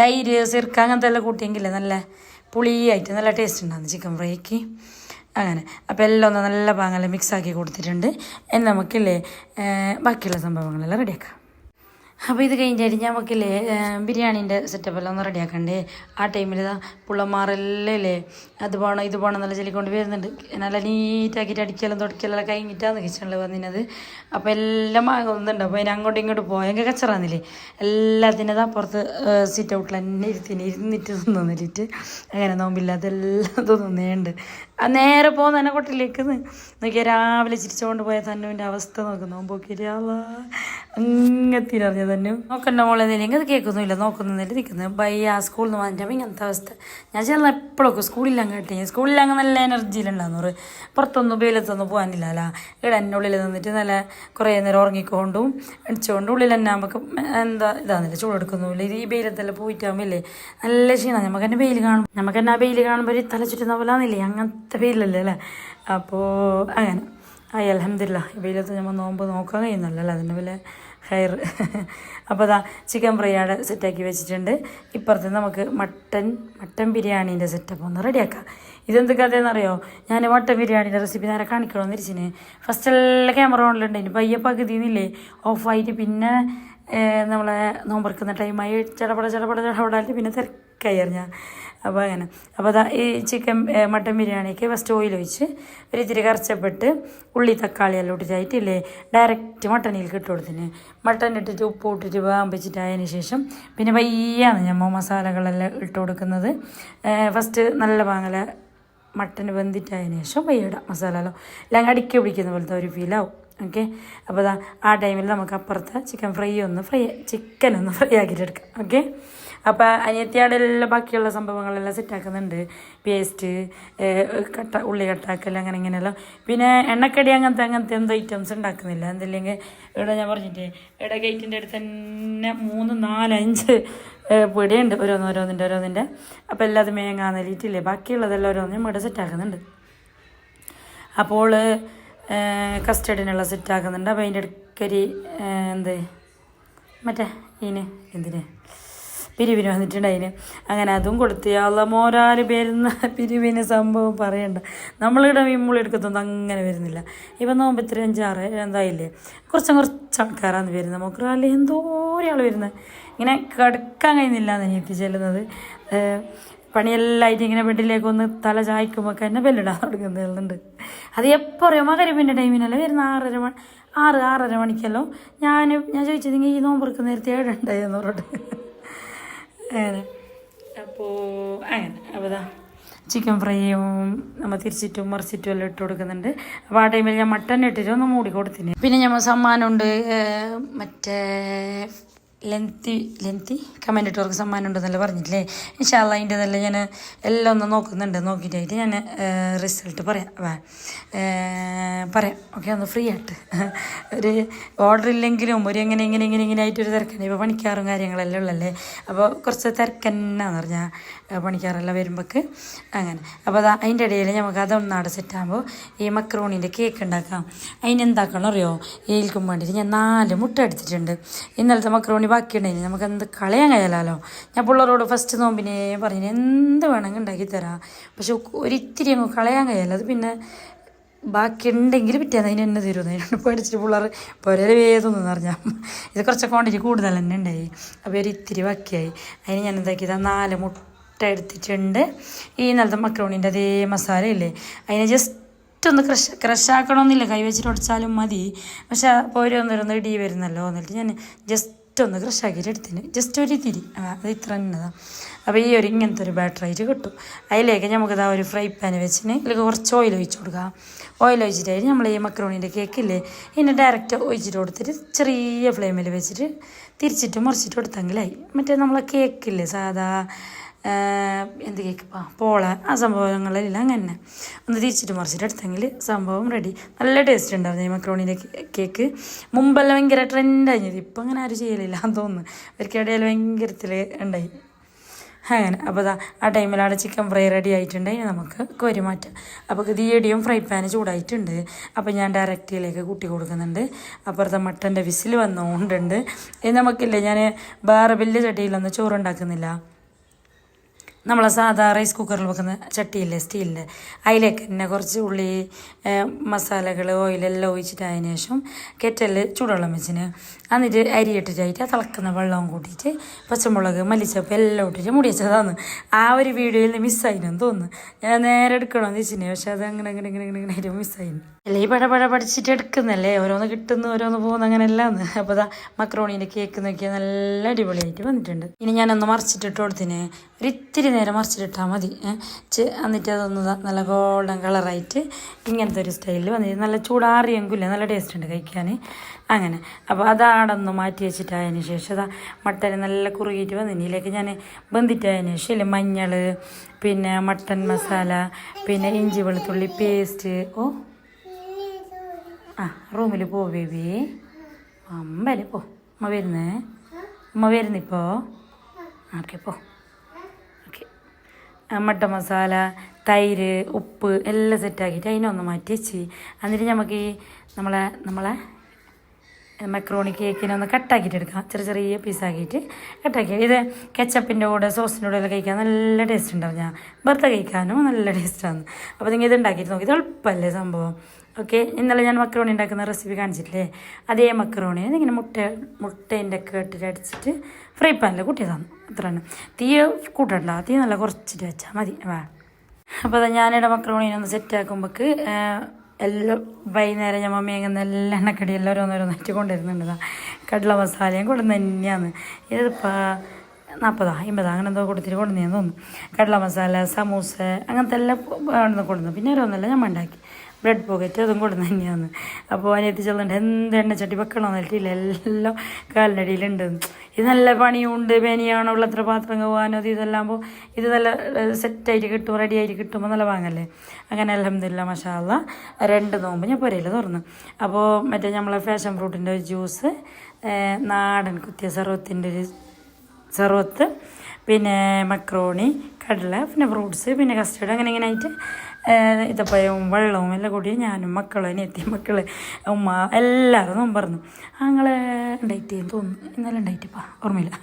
തൈര്, സിർക്ക അങ്ങനത്തെ എല്ലാം കൂട്ടിയെങ്കിലേ നല്ല പുളിയായിട്ട് നല്ല ടേസ്റ്റ് ഉണ്ടാകുന്നു ചിക്കൻ ഫ്രൈക്ക്. അങ്ങനെ അപ്പോൾ എല്ലാം ഒന്ന് നല്ല പാങ്ങെല്ലാം മിക്സാക്കി കൊടുത്തിട്ടുണ്ട്. ഇനി നമുക്കില്ലേ ബാക്കിയുള്ള സംഭവങ്ങളെല്ലാം റെഡിയാക്കാം. അപ്പോൾ ഇത് കഴിഞ്ഞിട്ട് നമുക്കില്ലേ ബിരിയാണീൻ്റെ സെറ്റപ്പെല്ലാം ഒന്ന് റെഡിയാക്കണ്ടേ. ആ ടൈമിൽ പുള്ളമാരെല്ലാം ഇല്ലേ അത് പോകണം ഇത് പോകണം എന്നുള്ള ചൊല്ലിക്കൊണ്ട് വരുന്നുണ്ട്. നല്ല നീറ്റാക്കിയിട്ട് അടിക്കലും തുടക്കലെല്ലാം കഴിഞ്ഞിട്ടാണ് കിച്ചണിൽ വന്നിരുന്നത്. അപ്പോൾ എല്ലാം ഒന്നുണ്ട്. അപ്പോൾ അതിന് അങ്ങോട്ടും ഇങ്ങോട്ടും പോയെങ്കിൽ കച്ചറാന്നില്ലേ, എല്ലാത്തിനും അപ്പുറത്ത് സീറ്റ് ഔട്ടിൽ തന്നെ ഇരുന്നിട്ട് തിന്നിട്ട് അങ്ങനെ നോമ്പില്ലാത്ത എല്ലാം തിന്നുന്നുണ്ട്. ആ നേരെ പോകുന്ന തന്നെ കൊട്ടിലേക്ക് നോക്കിയാൽ രാവിലെ ചിരിച്ചുകൊണ്ട് പോയ തന്നുവിൻ്റെ അവസ്ഥ നോക്കുന്നു. നോമ്പോക്കിയാ അങ്ങത്തിനറിഞ്ഞ തന്നെ നോക്കണ്ട മോളെ നില്ലെങ്കിൽ അത് കേൾക്കുന്നില്ല, നോക്കുന്നില്ല നിൽക്കുന്നത് ബയ്യ സ്കൂളിൽ നിന്ന് വന്നിട്ടാകുമ്പോൾ ഇങ്ങനത്തെ അവസ്ഥ. ഞാൻ ചെന്ന എപ്പോഴൊക്കെ സ്കൂളിലങ്ങ് കിട്ടി, സ്കൂളിലങ്ങ് നല്ല എനർജിയിലുണ്ടാകുന്നൂറ്. പുറത്തൊന്നും വെയിലത്തൊന്നും പോകാനില്ലല്ലോ, ഇവിടെ എൻ്റെ ഉള്ളിൽ നിന്നിട്ട് നല്ല കുറേ നേരം ഉറങ്ങിക്കൊണ്ടും അടിച്ചുകൊണ്ട് ഉള്ളിൽ തന്നെ നമുക്ക് എന്താ ഇതാന്നില്ല, ചൂടെടുക്കുന്നില്ല. ഇത് ഈ വെയിലത്തെല്ലാം പോയിട്ടാകുമ്പില്ലേ നല്ല ക്ഷീണം. നമുക്ക് തന്നെ വെയിൽ ആ വെയിൽ കാണുമ്പോൾ ഒരു തല ചുറ്റുന്ന പോലെ ആണെന്നില്ലേ, അങ്ങനത്തെ വെയിലല്ലേ അല്ലേ. അപ്പോൾ അങ്ങനെ അൽഹംദുലില്ലാ ഈ വെയിലത്ത് നമ്മൾ നോമ്പ് നോക്കാൻ കഴിയുന്നല്ലോ, അതിൻ്റെ പോലെ ഹെയർ. അപ്പോൾ അതാ ചിക്കൻ ഫ്രൈ അവിടെ സെറ്റാക്കി വെച്ചിട്ടുണ്ട്. ഇപ്പുറത്ത് നമുക്ക് മട്ടൻ ബിരിയാണീൻ്റെ സെറ്റപ്പ് ഒന്ന് റെഡിയാക്കാം. ഇതെന്ത് കഥയെന്നറിയോ, ഞാൻ മട്ടൻ ബിരിയാണിയുടെ റെസിപ്പി നേരെ കാണിക്കണമെന്ന് ഇരിച്ചിന്. ഫസ്റ്റ് എല്ലാം ക്യാമറ ഓണിലുണ്ടായിന്. പയ്യെ പകുതിന്നില്ലേ ഓഫായിട്ട്, പിന്നെ നമ്മളെ നോമ്പറക്കുന്ന ടൈമായി ചടപടായിട്ട് പിന്നെ തിരക്കായിരുന്നു ഞാൻ. അപ്പോൾ അങ്ങനെ അപ്പോൾ അതാ ഈ മട്ടൻ ബിരിയാണിക്ക് ഫസ്റ്റ് ഓയിൽ ഒഴിച്ച് ഒരു ഇത്തിരി കറച്ചപ്പെട്ട് ഉള്ളി തക്കാളി എല്ലാം ഇട്ടിട്ടായിട്ടില്ലേ ഡയറക്റ്റ് മട്ടനിൽ ഇട്ട് കൊടുത്തിന്. മട്ടൻ ഇട്ടിട്ട് ഉപ്പ് ഇട്ടിട്ട് വേമ്പിച്ചിട്ടായതിന് ശേഷം പിന്നെ പയ്യാണ് ഞമ്മ മസാലകളെല്ലാം ഇട്ട് കൊടുക്കുന്നത്. ഫസ്റ്റ് നല്ല പാങ്ങല മട്ടൻ വെന്തിട്ടായതിന് ശേഷം പയ്യിടാം മസാലല്ലോ എല്ലാം അടുക്കി പിടിക്കുന്ന പോലത്തെ ഒരു ഫീലാവും. ഓക്കെ, അപ്പോൾ ആ ടൈമിൽ നമുക്ക് അപ്പുറത്തെ ചിക്കൻ ഫ്രൈ ഒന്ന് ഫ്രൈ ആക്കിയിട്ടെടുക്കാം. ഓക്കെ, അപ്പോൾ അനിയത്തിയുടെ എല്ലാം ബാക്കിയുള്ള സംഭവങ്ങളെല്ലാം സെറ്റാക്കുന്നുണ്ട്. പേസ്റ്റ് ഉള്ളി കട്ടാക്കൽ അങ്ങനെ ഇങ്ങനെയെല്ലാം. പിന്നെ എണ്ണക്കടി അങ്ങനത്തെ എന്തോ ഐറ്റംസ് ഉണ്ടാക്കുന്നില്ല. എന്തില്ലെങ്കിൽ ഇവിടെ ഞാൻ പറഞ്ഞിട്ട് ഇവിടെ ഗേറ്റിൻ്റെ അടുത്ത് തന്നെ 3, 4, 5 പിടിയുണ്ട് ഓരോന്നിൻ്റെ. അപ്പോൾ എല്ലാം അത് മേങ്ങാന്നലിയിട്ടില്ലേ ബാക്കിയുള്ളതെല്ലാം ഓരോന്നും ഇവിടെ സെറ്റാക്കുന്നുണ്ട്. അപ്പോൾ കസ്റ്റഡിനുള്ള സെറ്റാക്കുന്നുണ്ട്. അപ്പോൾ അതിൻ്റെ ഇടയ്ക്കൊരു മറ്റേ എന്തിന് പിരിവിന് വന്നിട്ടുണ്ട്. അങ്ങനെ അതും കൊടുത്ത് മോരാല് പേരുന്ന പിരിവിന് സംഭവം പറയണ്ട. നമ്മളിവിടെ എടുക്കത്തൊന്നും അങ്ങനെ വരുന്നില്ല. ഇപ്പം നോമ്പ് 5-6 എന്തായില്ലേ കുറച്ച് ആൾക്കാരാണ് വരുന്നത്. നമുക്ക് അല്ലെങ്കിൽ എന്തോരം ആൾ വരുന്നത്. ഇങ്ങനെ കിടക്കാൻ കഴിയുന്നില്ല എന്ന് എനിക്ക് ചെല്ലുന്നത്. പണിയെല്ലാം ആയിട്ട് ഇങ്ങനെ ബെഡിലേക്കൊന്ന് തല ചായ്ക്കുമ്പോൾ തന്നെ ബെല്ലിടാൻ തുടങ്ങുന്നുണ്ട്. അത് എപ്പോൾ അറിയാം മകരിപ്പിൻ്റെ ടൈമിനല്ല വരുന്ന 6-6:30 മണിക്കല്ലോ. ഞാൻ ചോദിച്ചത് ഈ നോമ്പെടുക്കുന്ന നേരത്തെ 7 ഉണ്ടായെന്ന് പറഞ്ഞിട്ട് അങ്ങനെ. അപ്പോൾ ചിക്കൻ ഫ്രൈയും നമ്മൾ തിരിച്ചിട്ടും മറിച്ചിട്ടും എല്ലാം ഇട്ട് കൊടുക്കുന്നുണ്ട്. അപ്പോൾ ആ ടൈമിൽ ഞാൻ മട്ടൻ ഇട്ടിട്ട് ഒന്ന് മൂടി കൊടുത്തിന്. പിന്നെ നമ്മൾ സമ്മാനമുണ്ട് മറ്റേ ലെന്തി കമൻ്റ് ഇട്ടവർക്ക് സമ്മാനം ഉണ്ടെന്നല്ല പറഞ്ഞിട്ടില്ലേ. ഇൻഷാ അല്ലാഹ് അതിൻ്റെതെല്ലാം ഞാൻ എല്ലാം ഒന്ന് നോക്കിയിട്ടായിട്ട് ഞാൻ റിസൾട്ട് പറയാം. ഓക്കെ, ഒന്ന് ഫ്രീ ആയിട്ട് ഒരു ഓർഡർ ഇല്ലെങ്കിലും ഒരു ഇങ്ങനെ ആയിട്ടൊരു തിരക്കന്നെ. ഇപ്പോൾ പണിക്കാറും കാര്യങ്ങളെല്ലാം ഉള്ളല്ലേ. അപ്പോൾ കുറച്ച് തിരക്കന്നാന്ന് പറഞ്ഞാൽ പണിക്കാറെല്ലാം വരുമ്പോൾക്ക് അങ്ങനെ. അപ്പോൾ അതിൻ്റെ ഇടയിൽ നമുക്ക് അതൊന്നാട് സെറ്റാകുമ്പോൾ ഈ മക്രോണീൻ്റെ കേക്ക് ഉണ്ടാക്കാം. അതിനെന്താക്കണം അറിയോ, ഏൽക്കും വേണ്ടിയിട്ട് ഞാൻ 4 മുട്ട എടുത്തിട്ടുണ്ട്. ഇന്നലത്തെ മക്രോണി ബാക്കിയുണ്ടായിന്, നമുക്ക് എന്ത് കളയാൻ കഴിയാലോ. ഞാൻ പിള്ളേരോട് ഫസ്റ്റ് നോമ്പിനെ പറഞ്ഞു എന്ത് വേണമെങ്കിൽ ഉണ്ടാക്കി തരാം, പക്ഷെ ഒരിത്തിരി അങ്ങ് കളയാൻ കഴിയാലോ. അത് പിന്നെ ബാക്കി ഉണ്ടെങ്കിൽ പിറ്റേന്ന് അതിന് തന്നെ തരുമെന്ന് അതിനോട് പേടിച്ചിട്ട് പിള്ളേർ പൊരൽ വേദമൊന്നും പറഞ്ഞാൽ ഇത് കുറച്ച് ക്വാണ്ടിറ്റി കൂടുതൽ തന്നെ ഉണ്ടായി. അപ്പോൾ ഒരിത്തിരി ബാക്കിയായി. അതിന് ഞാൻ എന്താക്കിയത് 4 മുട്ട എടുത്തിട്ടുണ്ട്. ഈ ഇന്നലത്തെ മക്രോണീൻ്റെ അതേ മസാല ഇല്ലേ അതിനെ ജസ്റ്റ് ഒന്ന് ക്രഷാക്കണമെന്നില്ല, കൈ വെച്ചിട്ട് ഒടിച്ചാലും മതി. പക്ഷെ അപ്പോൾ ഓരോന്നോരോന്ന് ഇടി വരുന്നല്ലോ എന്നിട്ട് ഞാൻ ജസ്റ്റ് ഒന്ന് ക്രഷാക്കിയിട്ട് എടുത്തിന്. ജസ്റ്റ് ഒരു തിരി അത് ഇത്ര തന്നെതാണ്. അപ്പോൾ ഈ ഇങ്ങനത്തെ ഒരു ബാറ്ററായിട്ട് കിട്ടും. അതിലേക്ക് നമുക്കത് ഒരു ഫ്രൈ പാൻ വെച്ചിന് ഇതിലേക്ക് കുറച്ച് ഓയിൽ ഒഴിച്ച് കൊടുക്കുക. ഓയിൽ ഒഴിച്ചിട്ടായിട്ട് നമ്മൾ ഈ മക്രോണീൻ്റെ കേക്കില്ലേ ഇതിനെ ഡയറക്റ്റ് ഒഴിച്ചിട്ട് കൊടുത്തിട്ട് ചെറിയ ഫ്ലെയിമിൽ വെച്ചിട്ട് തിരിച്ചിട്ട് മറിച്ചിട്ട് കൊടുത്തെങ്കിലായി. മറ്റേ നമ്മളെ കേക്കില്ലേ സാധാ എന്ത് കേക്ക് പോള ആ സംഭവങ്ങളെല്ലാം അങ്ങനെ ഒന്ന് തിരിച്ചിട്ട് മറിച്ചിട്ട് എടുത്തെങ്കിൽ സംഭവം റെഡി. നല്ല ടേസ്റ്റ് ഉണ്ടായിരുന്നു ഈ മക്രോണീൻ്റെ കേക്ക്. മുമ്പെല്ലാം ഭയങ്കര ട്രെൻഡായിരുന്നത്, ഇപ്പം അങ്ങനെ ആരും ചെയ്യലില്ല എന്ന് തോന്നുന്നു. അവർക്കിടയിൽ ഭയങ്കരത്തിൽ ഉണ്ടായി അങ്ങനെ. അപ്പോൾ ആ ടൈമിലാണ് ചിക്കൻ ഫ്രൈ റെഡി ആയിട്ടുണ്ട്. ഇനി നമുക്ക് കോരി മാറ്റാം. അപ്പോൾ തീയടിയും ഫ്രൈ പാന് ചൂടായിട്ടുണ്ട്. അപ്പോൾ ഞാൻ ഡയറക്റ്റിലേക്ക് കൂട്ടി കൊടുക്കുന്നുണ്ട്. അപ്പുറത്തെ മട്ടൻ്റെ വിസിൽ വന്നുകൊണ്ടുണ്ട്. ഇത് നമുക്കില്ലേ ഞാൻ വേറെ വലിയ ചട്ടിയിലൊന്നും ചോറുണ്ടാക്കുന്നില്ല. നമ്മളെ സാധാ റൈസ് കുക്കറിൽ വെക്കുന്ന ചട്ടിയില്ലേ സ്റ്റീലിൻ്റെ, അതിലേക്ക് തന്നെ കുറച്ച് ഉള്ളി മസാലകൾ ഓയിലെല്ലാം ഒഴിച്ചിട്ട് അതിന് ശേഷം കെറ്റലിൽ ചൂടുവെള്ളം വെച്ചിന്. എന്നിട്ട് അരി ഇട്ടിട്ടായിട്ട് തിളക്കുന്ന വെള്ളം കൂട്ടിയിട്ട് പച്ചമുളക് മല്ലിച്ചപ്പ് എല്ലാം ഇട്ടിട്ട് മുടി വെച്ചതാണ്. ആ ഒരു വീഡിയോയിൽ മിസ്സായിനെന്ന് തോന്നുന്നു. ഞാൻ നേരെ എടുക്കണമെന്ന് വെച്ചിന്, പക്ഷെ അത് അങ്ങനെ മിസ്സായിന്. അല്ലേ ഈ പട പഠിച്ചിട്ട് എടുക്കുന്നല്ലേ, ഓരോന്ന് കിട്ടുന്നു ഓരോന്ന് പോകുന്നു അങ്ങനെയല്ലാന്ന്. അപ്പോൾ മക്രോണീൻ്റെ കേക്ക് നോക്കിയാൽ നല്ല അടിപൊളിയായിട്ട് വന്നിട്ടുണ്ട്. ഇനി ഞാനൊന്ന് മറിച്ചിട്ടിട്ട് കൊടുത്തിന്. ഒരിത്തിരി നേരം മറിച്ചിട്ടിട്ടാൽ മതി. എന്നിട്ട് അതൊന്ന് നല്ല ഗോൾഡൻ കളറായിട്ട് ഇങ്ങനത്തെ ഒരു സ്റ്റൈലിൽ വന്നിട്ട് നല്ല ചൂടാറിയെങ്കിലേ നല്ല ടേസ്റ്റ് ഉണ്ട് കഴിക്കാൻ അങ്ങനെ. അപ്പോൾ അതാടൊന്ന് മാറ്റി വെച്ചിട്ടായതിന് ശേഷം മട്ടൻ നല്ല കുറുകിയിട്ട് വന്നിന്. ഇതിലേക്ക് ഞാൻ ബന്ധിട്ടായതിന് ശേഷം ഇല്ലേ മഞ്ഞൾ, പിന്നെ മട്ടൻ മസാല, പിന്നെ ഇഞ്ചി വെളുത്തുള്ളി പേസ്റ്റ്. റൂമിൽ പോ ബേബി, അമ്പല് പോ, ഉമ്മ വരുന്നിപ്പോൾ. ഓക്കെ പോ. ഓക്കെ, മട്ടൻ മസാല, തൈര്, ഉപ്പ് എല്ലാം സെറ്റാക്കിയിട്ട് അതിനൊന്ന് മാറ്റി വെച്ച് എന്നിട്ട് നമുക്ക് ഈ നമ്മളെ മക്രോണി കേക്കിനെ ഒന്ന് കട്ടാക്കിയിട്ട് എടുക്കാം, ചെറിയ ചെറിയ പീസാക്കിയിട്ട് കട്ടാക്കി. ഇത് കെച്ചപ്പിൻ്റെ കൂടെ സോസിൻ്റെ കൂടെ എല്ലാം കഴിക്കാൻ നല്ല ടേസ്റ്റ് ഉണ്ടാവും. ഞാൻ വെറുതെ കഴിക്കാനും നല്ല ടേസ്റ്റാണ്. അപ്പോൾ നിങ്ങൾ ഇത് ഉണ്ടാക്കിയിട്ട് നോക്കി, ഇത് എളുപ്പമല്ലേ സംഭവം. ഓക്കെ, ഇന്നലെ ഞാൻ മക്രോണി ഉണ്ടാക്കുന്ന റെസിപ്പി കാണിച്ചിട്ടില്ലേ, അതേ മക്രോണി ഇങ്ങനെ മുട്ടേൻ്റെ ഒക്കെ ഇട്ടിട്ട് അടിച്ചിട്ട് ഫ്രൈ പാനിൽ കൂട്ടിയതാണ്. അത്രയാണ്. തീ കൂട്ടണ്ട, തീ നല്ല കുറച്ചിട്ട് വെച്ചാൽ മതി. അപ്പോൾ അത് ഞാനിവിടെ മക്രോണീനൊന്ന് സെറ്റാക്കുമ്പോൾക്ക് എല്ലാം വൈകുന്നേരം ഞാൻ മമ്മി അങ്ങനെ എല്ലാ എണ്ണക്കടി എല്ലാം ഓരോന്നോരോന്നായിട്ട് കൊണ്ടുവരുന്നുണ്ട്. കടല മസാലയും കൊണ്ടുവന്ന് തന്നെയാണ്. ഇതിപ്പോൾ 40 50 അങ്ങനെ എന്തോ കൊടുത്തിട്ട് കൊണ്ടുവന്നേന്ന് തോന്നുന്നു. കടല മസാല, സമൂസ അങ്ങനത്തെ എല്ലാം കൊണ്ടുവന്നു. പിന്നെ ഓരോന്നല്ല ഞാൻ ഉണ്ടാക്കി. ബ്രെഡ് പോക്കറ്റ് അതും കൊടുന്ന് തന്നെയാണ്. അപ്പോൾ അതിനെത്തി ചെല്ലുന്നുണ്ട് എന്ത് എണ്ണച്ചട്ടി വെക്കണമെന്ന് വെച്ചിട്ടില്ല, എല്ലാം കാലിനടിയിലുണ്ട്. ഇത് നല്ല പണിയുണ്ട്, ബനിയാണോ ഉള്ളത്ര പാത്രം കവാനോ അത് ഇതെല്ലാകുമ്പോൾ ഇത് നല്ല സെറ്റായിട്ട് കിട്ടും, റെഡി ആയിട്ട് കിട്ടുമ്പോൾ നല്ല വാങ്ങല്ലേ. അങ്ങനെ അൽഹംദുലില്ലാ മാഷാ അല്ലാഹ് 2 നോമ്പ് ഞാൻ പുരയിൽ തുറന്നു. അപ്പോൾ മറ്റേ നമ്മളെ ഫാഷൻ ഫ്രൂട്ടിൻ്റെ ഒരു ജ്യൂസ്, നാടൻ കുത്തിയ സർവത്ത്, പിന്നെ മക്രോണി, കടല, പിന്നെ ഫ്രൂട്ട്സ്, പിന്നെ കസ്റ്റേർഡ്, അങ്ങനെ ഇങ്ങനെ ആയിട്ട് ഇതപ്പഴവും വെള്ളവും എല്ലാം കൂടി ഞാനും മക്കളും അനിയത്തി മക്കൾ ഉമ്മ എല്ലാവരും നോമ്പറന്നു. ഞങ്ങൾ ഉണ്ടായിട്ടേന്ന് തോന്നുന്നു, ഇന്നലെ ഉണ്ടായിട്ടിപ്പാ ഓർമ്മയില്ല.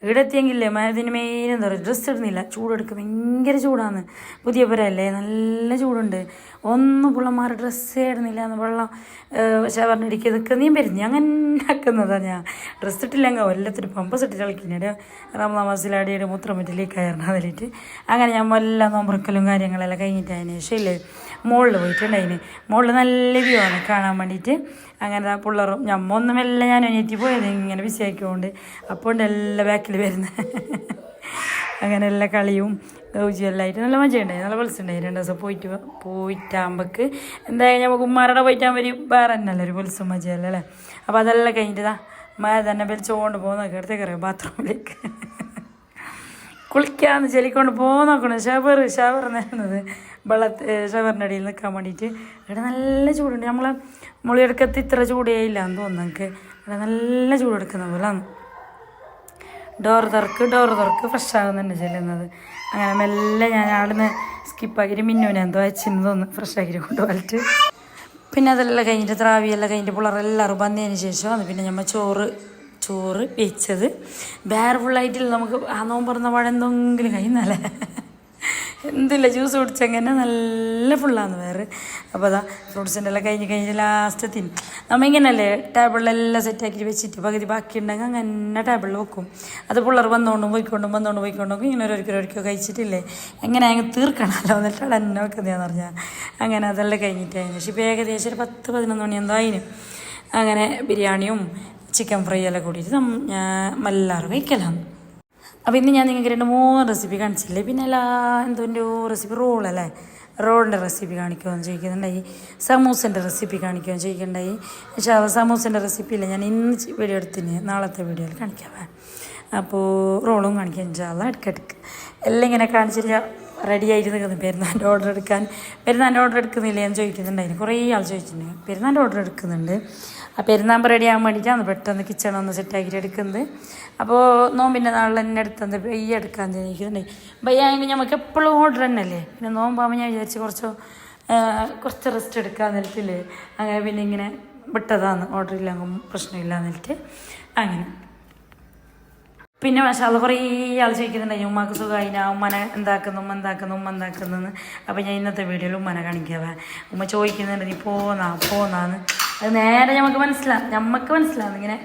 ഇവിടെ എത്തിയെങ്കിലേ ഇതിന് മെയിൻ എന്താ പറയുക, ഡ്രസ്സ് ഇടുന്നില്ല, ചൂടെടുക്കുക, ഭയങ്കര ചൂടാണ്. പുതിയ പുരല്ലേ, നല്ല ചൂടുണ്ട്. ഒന്നും പിള്ളമാർ ഡ്രസ്സേ ഇടുന്നില്ല എന്ന് വെള്ളം ഷവറിനടിക്കുക ഇതൊക്കെ നീ വരുന്നേ അങ്ങനെ ആക്കുന്നതാണ്. ഞാൻ ഡ്രസ്സ് ഇട്ടില്ലെങ്കിൽ എല്ലാത്തിനും പമ്പസ് ഇട്ട് കളിക്കുന്നുണ്ട്. റമദാൻ മാസത്തിലടിയുടെ മൂത്രം പറ്റിലേക്ക് കയറണം അതിലിട്ട്. അങ്ങനെ ഞാൻ എല്ലാം നോമ്പറക്കലും കാര്യങ്ങളെല്ലാം കഴിഞ്ഞിട്ട് അതിന് ശേഷം ഇല്ലേ മുകളിൽ പോയിട്ടുണ്ടായിന്. മുകളിൽ നല്ല വ്യൂ ആണ് കാണാൻ വേണ്ടിയിട്ട്. അങ്ങനെ പിള്ളേരും ഒന്നുമെല്ലാം ഞാൻ അനിയത്തി പോയത് ഇങ്ങനെ ബിസി ആക്കിക്കൊണ്ട്. അപ്പോൾ ഉണ്ട് എല്ലാ ബാക്കിൽ വരുന്നത്. അങ്ങനെ എല്ലാ കളിയും ഗൗജിയെല്ലാം ആയിട്ട് നല്ല മജയുണ്ടായി, നല്ല പൊലിസുണ്ടായി. 2 ദിവസം പോയിട്ടാകുമ്പോൾക്ക് എന്തായാലും നമുക്ക് ഉമ്മാരുടെ പോയിട്ടാകുമ്പോൾ ഒരു വേറെ തന്നെയല്ലേ ഒരു പൊലിസും മജയല്ലേ അല്ലേ. അപ്പോൾ അതെല്ലാം കഴിഞ്ഞിട്ട് മഴ തന്നെ വലിച്ചുകൊണ്ട് പോകുന്നൊക്കെ അടുത്തേക്ക് അറിയാം ബാത്റൂമിലേക്ക് കുളിക്കാന്ന് ചെലിക്കൊണ്ട് നോക്കണം. ഷവർ നേരുന്നത് ഷവറിൻ്റെ അടിയിൽ നിൽക്കാൻ വേണ്ടിയിട്ട്. ഇവിടെ നല്ല ചൂടുണ്ട്. നമ്മളെ മുളിയെടുക്കത്ത് ഇത്ര ചൂടേ ഇല്ല എന്ന് തോന്നുന്നു എനിക്ക്. ഇവിടെ നല്ല ചൂടെടുക്കുന്ന പോലെയാണ്. ഡോറ് തുറക്ക് ഫ്രഷ് ആകുന്നുണ്ട് ചെല്ലുന്നത്. അങ്ങനെ മെല്ലെ ഞാൻ അവിടുന്ന് സ്കിപ്പാക്കിയിട്ട് മിന്നുവിനെ എന്തോ അയച്ചെന്ന് തോന്നുന്നു ഫ്രഷ് ആക്കിയിട്ട് കൊണ്ടുപോയിട്ട്. പിന്നെ അതെല്ലാം കഴിഞ്ഞിട്ട് ത്രാവിയെല്ലാം കഴിഞ്ഞിട്ട് പിള്ളേരെല്ലാവരും വന്നതിന് ശേഷം പിന്നെ നമ്മൾ ചോറ് വെച്ചത് വേറെ ഫുള്ളായിട്ടില്ല. നമുക്ക് ആ നോമ്പറന്ന പാടെ എന്തെങ്കിലും കഴിയുന്നല്ലേ, എന്തില്ല ജ്യൂസ് കുടിച്ചങ്ങനെ നല്ല ഫുള്ളാന്ന് വേറെ. അപ്പോൾ അതാ ഫ്രൂട്ട്സിൻ്റെ എല്ലാം കഴിഞ്ഞ് ലാസ്റ്റ് തിന്നും. നമ്മൾ ഇങ്ങനല്ലേ ടേബിളിലെല്ലാം സെറ്റാക്കി വെച്ചിട്ട് പകുതി ബാക്കി ഉണ്ടെങ്കിൽ അങ്ങനെ ടേബിളിൽ വെക്കും. അത് പിള്ളേർ വന്നുകൊണ്ടും പോയിക്കൊണ്ടും ഇങ്ങനെ ഒരിക്കലൊരിക്കൽ കഴിച്ചിട്ടില്ലേ എങ്ങനെ അങ്ങ് തീർക്കണമല്ലോ, എന്നിട്ട് എന്നെ വെക്കുന്നതാന്ന് പറഞ്ഞാൽ. അങ്ങനെ അതെല്ലാം കഴിഞ്ഞിട്ടായിരുന്നു. പക്ഷേ ഇപ്പോൾ ഏകദേശം ഒരു 10-11 മണി എന്തോ അതിന്. അങ്ങനെ ബിരിയാണിയും ചിക്കൻ ഫ്രൈ എല്ലാം കൂടിയിട്ട് എല്ലാവരും കഴിക്കലാണ്. അപ്പോൾ ഇന്ന് ഞാൻ നിങ്ങൾക്ക് 2-3 റെസിപ്പി കാണിച്ചില്ലേ. പിന്നെ എന്തോ റെസിപ്പി റോളല്ലേ, റോളിൻ്റെ റെസിപ്പി കാണിക്കുമെന്ന് ചോദിക്കുന്നുണ്ടായി. സമൂസൻ്റെ റെസിപ്പി കാണിക്കുമെന്ന് ചോദിക്കുന്നുണ്ടായി. പക്ഷേ സമൂസൻ്റെ റെസിപ്പി ഇല്ല, ഞാൻ ഇന്ന് വീഡിയോ എടുത്തിന് നാളത്തെ വീഡിയോയിൽ കാണിക്കാവേ. അപ്പോൾ റോളും കാണിക്കാം ഇൻഷാല്ലാ. ഇടയ്ക്കിടയ്ക്ക് എല്ലാം ഇങ്ങനെ കാണിച്ചിട്ട് റെഡി ആയിട്ട് നിൽക്കുന്നു. പെരുന്നാൻ്റെ ഓർഡർ എടുക്കുന്നില്ലേ എന്ന് ചോദിക്കുന്നുണ്ടായിരുന്നു. കുറേ ആൾ ചോദിച്ചിട്ടുണ്ട്. പെരുന്നാൻ്റെ ഓർഡർ എടുക്കുന്നുണ്ട്. ആ പെരുന്നാൾ റെഡി ആകാൻ വേണ്ടിയിട്ടാണ് പെട്ടെന്ന് കിച്ചണൊന്ന് സെറ്റാക്കിയിട്ട് എടുക്കുന്നത്. അപ്പോൾ നോമ്പിൻ്റെ നാളിൽ തന്നെ എടുത്തത് ബയ്യ എടുക്കാൻ ചോദിക്കുന്നുണ്ടായി. ബയ്യ ആയെങ്കിൽ നമുക്ക് എപ്പോഴും ഓർഡർ തന്നെയല്ലേ. പിന്നെ നോമ്പാകുമ്പോൾ ഞാൻ വിചാരിച്ച് കുറച്ച് റെസ്റ്റ് എടുക്കാൻ നിലത്തില്ലേ. അങ്ങനെ പിന്നെ ഇങ്ങനെ വിട്ടതാണ്, ഓർഡർ ഇല്ലെങ്കിൽ പ്രശ്നമില്ല എന്നിട്ട്. അങ്ങനെ പിന്നെ പക്ഷേ അത് കുറേ ആൾ ചോദിക്കുന്നുണ്ടായി ഉമ്മക്ക് സുഖമായില്ല, ഉമ്മനെ എന്താക്കുന്നു. അപ്പോൾ ഞാൻ ഇന്നത്തെ വീഡിയോയിൽ ഉമ്മനെ കാണിക്കാവേ. ഉമ്മ ചോദിക്കുന്നുണ്ട് നീ പോന്നാന്ന്. അത് നേരെ നമുക്ക് മനസ്സിലാവും. ഇങ്ങനെ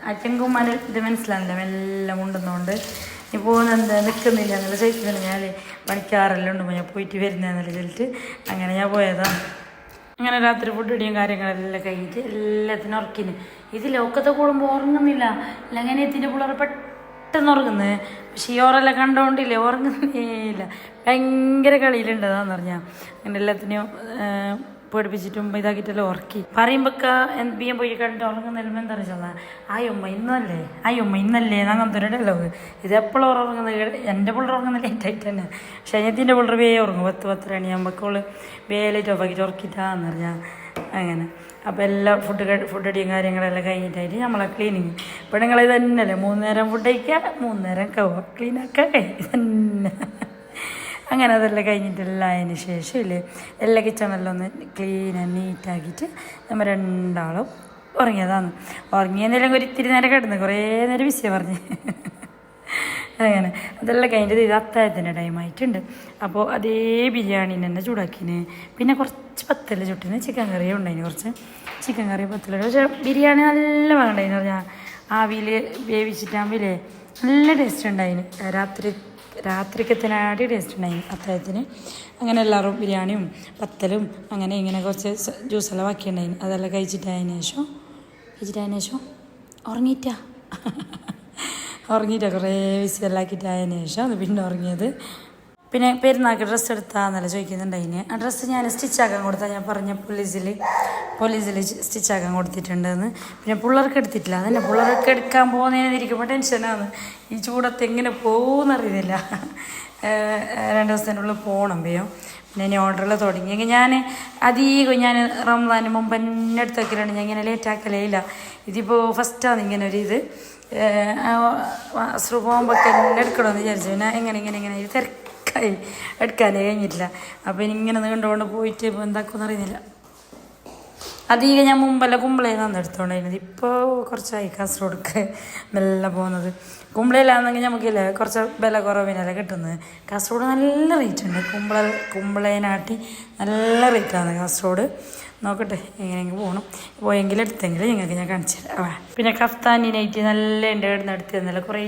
അച്ഛനും ഉമ്മാൻ്റെ ഇത് മനസ്സിലാവില്ല, എല്ലാം ഉണ്ടെന്നുകൊണ്ട് നീ പോകുന്നത് നിൽക്കുന്നില്ല എന്നുള്ള ചോദിക്കുന്നുണ്ട്. ഞാൻ പണിക്കാറെല്ലാം ഉണ്ട്, ഞാൻ പോയിട്ട് വരുന്നതെന്നല്ല ചൊല്ലിട്ട് അങ്ങനെ ഞാൻ പോയതാണ്. അങ്ങനെ രാത്രി ഫുഡ് ഇടിയും കാര്യങ്ങളെല്ലാം കഴിഞ്ഞിട്ട് എല്ലാത്തിനും ഉറക്കിന്. ഇത് ലോക്കത്തെ കൂടുമ്പോൾ ഉറങ്ങുന്നില്ല. അങ്ങനെ എത്തിൻ്റെ പിള്ളേർ പെട്ടെന്ന് ഉറങ്ങുന്നത്. പക്ഷേ ഈ ഓറെല്ലാം കണ്ടോണ്ടില്ലേ ഉറങ്ങുന്നേ ഇല്ല, ഭയങ്കര കളിയിലുണ്ടതാന്ന് പറഞ്ഞാൽ. അങ്ങനെ എല്ലാത്തിനെയും പേടിപ്പിച്ചിട്ടും ഇതാക്കിയിട്ടെല്ലാം ഉറക്കി. പറയുമ്പോഴൊക്കെ ബിയം പോയി കണ്ടിട്ട് ഉറങ്ങുന്നതിലും എന്താ വെച്ചാൽ ആയുമ്മ ഇന്നല്ലേ അങ്ങനത്തെ ഒരു ഡയലോഗ്. ഇത് എപ്പോഴും ഉറങ്ങുന്നത് എൻ്റെ പിള്ളേർ ഉറങ്ങുന്ന ലേറ്റായിട്ട് തന്നെ. പക്ഷേ അനിയത്തിൻ്റെ പിള്ളേർ ഉറങ്ങും 10-10 മണിയാകുമ്പോൾ ലൈറ്റ് ഓഫ് ആക്കിയിട്ട് ഉറക്കിയിട്ടാന്ന് പറഞ്ഞാൽ. അങ്ങനെ അപ്പോൾ എല്ലാം ഫുഡ് അടിയും കാര്യങ്ങളെല്ലാം കഴിഞ്ഞിട്ടായിട്ട് നമ്മളെ ക്ലീനിങ് പെണ്ണുങ്ങളെ തന്നെയല്ലേ 3 നേരം ഫുഡ് കഴിക്കുക, 3 നേരം കവുക, ക്ലീനാക്കുക തന്നെ. അങ്ങനെ അതെല്ലാം കഴിഞ്ഞിട്ടെല്ലാം അതിന് ശേഷം ഇല്ലേ എല്ലാ കിച്ചണെല്ലാം ഒന്ന് ക്ലീൻ ആൻഡ് നീറ്റാക്കിയിട്ട് നമ്മൾ 2 ആളും ഉറങ്ങിയതാണ്. ഉറങ്ങിയെന്നേലും ഒരു ഇത്തിരി നേരം കിടന്ന് കുറേ നേരം വിഷയം പറഞ്ഞ് അങ്ങനെ അതെല്ലാം കഴിഞ്ഞത് ഇത് അത്താഴത്തിൻ്റെ ടൈമായിട്ടുണ്ട്. അപ്പോൾ അതേ ബിരിയാണി തന്നെ ചൂടാക്കിന്. പിന്നെ കുറച്ച് പത്തല് ചുട്ടിന് ചിക്കൻ കറിയും ഉണ്ടായിന്. കുറച്ച് ചിക്കൻ കറി പത്തല്. പക്ഷേ ബിരിയാണി നല്ല വേണ്ടായിന് പറഞ്ഞാൽ ആവിയിൽ വേവിച്ചിട്ടാകുമ്പില്ലേ നല്ല ടേസ്റ്റ് ഉണ്ടായിന്. രാത്രിക്കത്തിനാട്ടി ടേസ്റ്റ് ഉണ്ടായിന് അത്താഴത്തിന്. അങ്ങനെ എല്ലാവരും ബിരിയാണിയും പത്തലും അങ്ങനെ ഇങ്ങനെ കുറച്ച് ജ്യൂസെല്ലാം ബാക്കിയുണ്ടായിന്. അതെല്ലാം കഴിച്ചിട്ടതിന് ശേഷം ഉറങ്ങിയിട്ടാണ് കുറേ വിസിലാക്കിയിട്ടായതിനു ശേഷം അത് പിന്നെ ഉറങ്ങിയത്. പിന്നെ പെരുന്നാൾക്ക് ഡ്രസ്സ് എടുത്താന്നല്ല ചോദിക്കുന്നുണ്ടായിന്. ആ ഡ്രസ്സ് ഞാൻ സ്റ്റിച്ചാക്കാൻ കൊടുത്താൽ ഞാൻ പറഞ്ഞ പോലീസിൽ സ്റ്റിച്ചാക്കാൻ കൊടുത്തിട്ടുണ്ടെന്ന്. പിന്നെ പിള്ളേർക്ക് എടുത്തിട്ടില്ല. അതന്നെ പിള്ളേർക്ക് എടുക്കാൻ പോകുന്നതിനിരിക്കുമ്പോൾ ടെൻഷനാണ്. ഈ ചൂടത്ത് എങ്ങനെ പോകുമെന്നറിയുന്നില്ല. 2 ദിവസത്തിനുള്ളിൽ പോകണം വേഗം. പിന്നെ ഇനി ഓർഡറിൽ തുടങ്ങിയെങ്കിൽ ഞാൻ റംസാന് മുമ്പ് തന്നെ എടുത്ത് വെക്കലുണ്ട്. ഞാൻ ഇങ്ങനെ ലേറ്റാക്കലേ ഇല്ല. ഇതിപ്പോൾ ഫസ്റ്റാണ് ഇങ്ങനെ ഒരു ഇത് പോകുമ്പോൾ തന്നെ എടുക്കണമെന്ന് വിചാരിച്ചു. പിന്നെ എങ്ങനെ തിരക്കായി എടുക്കാനേ കഴിഞ്ഞിട്ടില്ല. അപ്പോൾ ഇനി നീണ്ടുകൊണ്ട് പോയിട്ട് ഇപ്പോൾ എന്താക്കുമെന്ന് അറിയുന്നില്ല. അധികം ഞാൻ മുമ്പല്ല കുമ്പളയിലാണ് എടുത്തുകൊണ്ടിരുന്നത്. ഇപ്പോൾ കുറച്ചായി കാസർഗോഡൊക്കെ മെല്ലെ പോകുന്നത്. കുമ്പളയിലാണെങ്കിൽ നമുക്കില്ലേ കുറച്ച് വില കുറവിനല്ലേ കിട്ടുന്നത്. കാസർഗോഡ് നല്ല റേറ്റ് ഉണ്ട്. കുമ്പളേനാട്ടി നല്ല റേറ്റാണ് കാസർഗോഡ്. നോക്കട്ടെ എങ്ങനെയെങ്കിലും പോകണം. പോയെങ്കിൽ എടുത്തെങ്കിൽ നിങ്ങൾക്ക് ഞാൻ കാണിച്ചു തരാം. പിന്നെ കഫ്താനി നൈറ്റ് നല്ല ഉണ്ട് എടുത്ത് തന്നല്ല കുറേ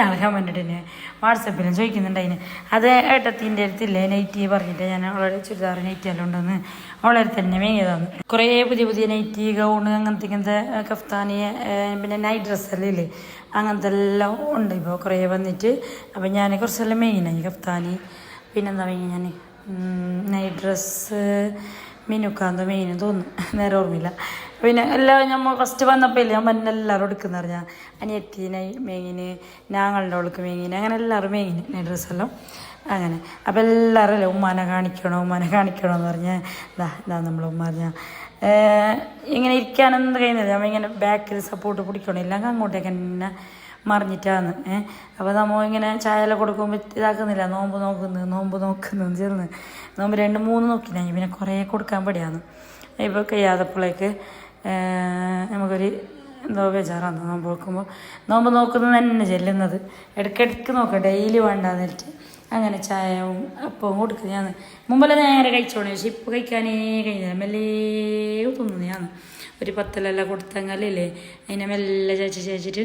ആൾ കമൻറ്റ് തന്നെ വാട്സപ്പിലും ചോദിക്കുന്നുണ്ട്. അതിന് അത് ഏട്ടത്തിൻ്റെ അടുത്തില്ലേ നൈറ്റി പറഞ്ഞിട്ട് ഞാൻ അവളുടെ ചുരിദാർ നൈറ്റി എല്ലാം ഉണ്ടെന്ന് അവളെ തന്നെ മേങ്ങിയതാണ്. കുറേ പുതിയ നൈറ്റി ഗൗണ് ഇങ്ങനത്തെ കഫ്താനി പിന്നെ നൈറ്റ് ഡ്രസ്സെല്ലാം ഇല്ലേ അങ്ങനത്തെ എല്ലാം ഉണ്ട് ഇപ്പോൾ കുറേ വന്നിട്ട്. അപ്പം ഞാൻ കുറച്ചെല്ലാം മേങ്ങിനായി കഫ്താനി. പിന്നെന്താ മേങ്ങി ഞാൻ നൈറ്റ് ഡ്രസ്സ് മിനുക്കാന്തോ മെയിനും തോന്നുന്നു, നേരെ ഓർമ്മയില്ല. പിന്നെ എല്ലാം നമ്മൾ ഫസ്റ്റ് വന്നപ്പോൾ ഇല്ല ഞാൻ എല്ലാവരും എടുക്കുന്ന പറഞ്ഞാൽ അനിയത്തിനെ മേങ്ങിന്, ഞങ്ങളുടെ അവൾക്ക് മേങ്ങിന്, അങ്ങനെ എല്ലാവരും മേങ്ങിന് നൈറ്റ് ഡ്രസ്സെല്ലാം അങ്ങനെ. അപ്പോൾ എല്ലാവരും അല്ലേ ഉമ്മാനെ കാണിക്കണമെന്ന് പറഞ്ഞാൽ ഇതാ നമ്മൾ ഉമ്മ പറഞ്ഞാൽ ഇങ്ങനെ ഇരിക്കാനൊന്നും കഴിയുന്നില്ല. നമ്മൾ ഇങ്ങനെ ബാക്കിൽ സപ്പോർട്ട് പിടിക്കണം, ഇല്ലെങ്കിൽ അങ്ങോട്ടേക്ക് തന്നെ മറിഞ്ഞിട്ടാണ്. അപ്പോൾ നമ്മൾ ഇങ്ങനെ ചായയെല്ലാം കൊടുക്കുമ്പോൾ ഇതാക്കുന്നില്ല. നോമ്പ് നോക്കുന്നു ചേർന്ന് നോമ്പ് 2-3 നോക്കിനായി. പിന്നെ കുറേ കൊടുക്കാൻ പടിയാണ്. ഇപ്പോൾ കഴിയാതപ്പോഴേക്ക് നമുക്കൊരു എന്തോ ബേജാറാണ് നോമ്പ് നോക്കുന്നത് തന്നെ ചെല്ലുന്നത്. ഇടയ്ക്കിടയ്ക്ക് നോക്കാം, ഡെയിലി വേണ്ടാന്നിട്ട് അങ്ങനെ ചായവും അപ്പവും കൊടുക്കുന്നത് ഞാൻ. മുമ്പെല്ലാം നേരെ കഴിച്ചോണേ, പക്ഷെ ഇപ്പോൾ കഴിക്കാനേ കഴിഞ്ഞില്ല. മെല്ലേ തിന്നുന്നു ഞാൻ. ഒരു പത്തലെല്ലാം കൊടുത്തെങ്കിലേ അതിനെ മെല്ലെ ചേച്ചിട്ട്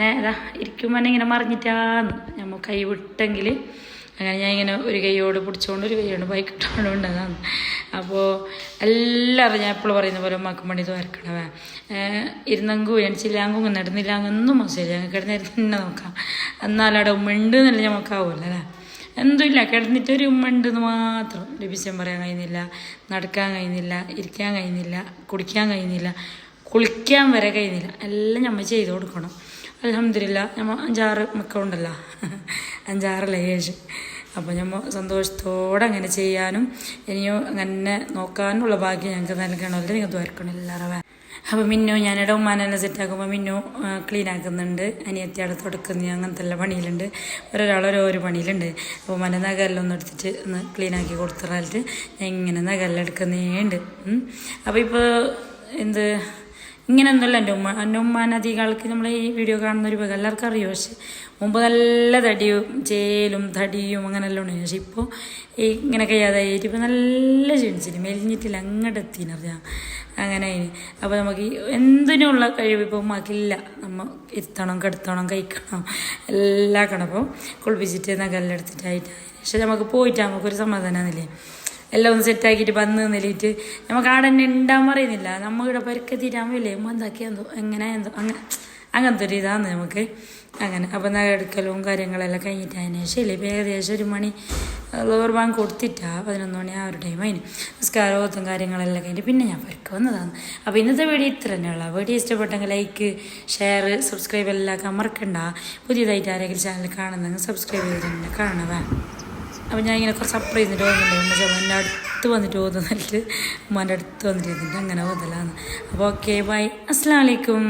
നേരാ ഇരിക്കുമ്പോൾ തന്നെ ഇങ്ങനെ മറിഞ്ഞിട്ടാന്ന് നമ്മൾ കൈ വിട്ടെങ്കിൽ അങ്ങനെ ഞാൻ ഇങ്ങനെ ഒരു കൈയോട് പിടിച്ചുകൊണ്ട് ഒരു കൈയോട് ബൈക്കിട്ടുകൊണ്ട് ഉണ്ടതാണ്. അപ്പോൾ എല്ലാവരും ഞാൻ എപ്പോഴും പറയുന്ന പോലെ ഉമ്മാക്കും വേണ്ടി വരക്കണവേ ഇരുന്നെങ്കും എണിച്ചില്ലാങ്കും നടന്നില്ലാങ്ങൊന്നും മോശമില്ല. ഞങ്ങൾക്ക് കിടന്നിരുന്ന് തന്നെ നോക്കാം. എന്നാലും അവിടെ ഉമ്മണ്ട് എന്നല്ല നമുക്കാവുമല്ലോ അല്ലേ. എന്തുമില്ല, കിടന്നിട്ടൊരു ഉമ്മണ്ടെന്ന് മാത്രം. ലഭിച്ചാൻ പറയാൻ കഴിയുന്നില്ല, നടക്കാൻ കഴിയുന്നില്ല, ഇരിക്കാൻ കഴിയുന്നില്ല, കുടിക്കാൻ കഴിയുന്നില്ല, കുളിക്കാൻ വരെ കഴിയുന്നില്ല. എല്ലാം നമ്മൾ ചെയ്ത് കൊടുക്കണം. അൽഹംദുലില്ലാ നമ്മൾ 5-6 മക്കളുണ്ടല്ലോ, 5-6 ഏജ്. അപ്പോൾ നമ്മൾ സന്തോഷത്തോടെ അങ്ങനെ ചെയ്യാനും ഇനിയും അങ്ങനെ നോക്കാനുള്ള ഭാഗ്യം ഞങ്ങൾക്ക് നൽകണമല്ലോ. നിങ്ങൾക്ക് വരക്കണം എല്ലാവരും. അപ്പോൾ മിന്നു ഞാനിവിടെ ഉമ്മാനെല്ലാം സെറ്റാക്കുമ്പോൾ മിന്നു ക്ലീൻ ആക്കുന്നുണ്ട്. അനിയത്തി അവിടെ തുടക്കുന്ന അങ്ങനത്തെ എല്ലാം പണിയിലുണ്ട്. ഓരോ പണിയിലുണ്ട്. അപ്പോൾ ഉമ്മാൻ്റെ നഖമെല്ലാം ഒന്ന് എടുത്തിട്ട് ഒന്ന് ക്ലീനാക്കി കൊടുത്തിട്ട് ഞാൻ ഇങ്ങനെ നഖമെല്ലാം എടുക്കുന്നേ ഉണ്ട്. അപ്പോൾ ഇപ്പോൾ ഇങ്ങനെയൊന്നുമല്ല എൻ്റെ ഉമ്മാനധികം ആൾക്ക് നമ്മൾ ഈ വീഡിയോ കാണുന്ന ഒരു ഭാഗം എല്ലാവർക്കും അറിയും. പക്ഷെ മുമ്പ് നല്ല തടിയും അങ്ങനെല്ലാം ഉണ്ടായി. പക്ഷെ ഇപ്പോൾ ഇങ്ങനെ കഴിയാതായിട്ട് ഇപ്പോൾ നല്ല ക്ഷീണിച്ചിട്ട് മെലിഞ്ഞിട്ടില്ല, അങ്ങോട്ട് എത്തിനറിയാം അങ്ങനെ അതിന്. അപ്പോൾ നമുക്ക് എന്തിനുള്ള കഴിവ് ഇപ്പോൾ ഉമ്മാക്കില്ല. നമ്മൾ ഇരുത്തണം, കിടത്തണം, കഴിക്കണം, എല്ലാം ആക്കണം. അപ്പോൾ കുളിപ്പിച്ചിട്ട് നഖമെല്ലാം എടുത്തിട്ടായിട്ട് പക്ഷെ നമുക്ക് പോയിട്ട് നമുക്കൊരു സമാധാനമാണില്ലേ. എല്ലാം ഒന്ന് സെറ്റാക്കിയിട്ട് വന്ന് നിലയിട്ട് നമുക്ക് ആടെ തന്നെ ഉണ്ടാകാൻ പറയുന്നില്ല. നമ്മളിവിടെ പരിക്കെത്തിയിട്ടാകുമ്പോഴല്ലേ എന്താക്കിയാന്തോ അങ്ങനത്തെ ഒരു ഇതാണ് നമുക്ക് അങ്ങനെ. അപ്പോൾ നഖെടുക്കലും കാര്യങ്ങളെല്ലാം കഴിഞ്ഞിട്ടതിന് ശേഷം ഇപ്പോൾ ഏകദേശം 1 മണി ലോവർ ബാങ്ക് കൊടുത്തിട്ടാണ് 11 മണി ആ ഒരു ടൈം അതിന് നിസ്കാരവും കാര്യങ്ങളെല്ലാം കഴിഞ്ഞിട്ട് പിന്നെ ഞാൻ പരിക്ക് വന്നതാണ്. അപ്പോൾ ഇന്നത്തെ വീഡിയോ ഇത്ര തന്നെയുള്ള. വീഡിയോ ഇഷ്ടപ്പെട്ടെങ്കിൽ ലൈക്ക്, ഷെയർ, സബ്സ്ക്രൈബ് എല്ലാം മറക്കണ്ട. പുതിയതായിട്ട് ആരെങ്കിലും ചാനൽ കാണുന്നെങ്കിൽ സബ്സ്ക്രൈബ് ചെയ്തിട്ട് തന്നെ കാണണവേ. അപ്പോൾ ഞാൻ ഇങ്ങനെ കുറച്ച് അപ്പുറം ഇരുന്നിട്ട് ഓതുന്നുണ്ട്. എൻ്റെ അടുത്ത് വന്നിട്ട് ഓതുന്നിട്ട് ഉമ്മാൻ്റെ അടുത്ത് വന്നിട്ട് ഇരുന്നിട്ട് അങ്ങനെ ഓതലാണ്. അപ്പോൾ ഓക്കെ ബൈ, അസ്സലാമു അലൈക്കും.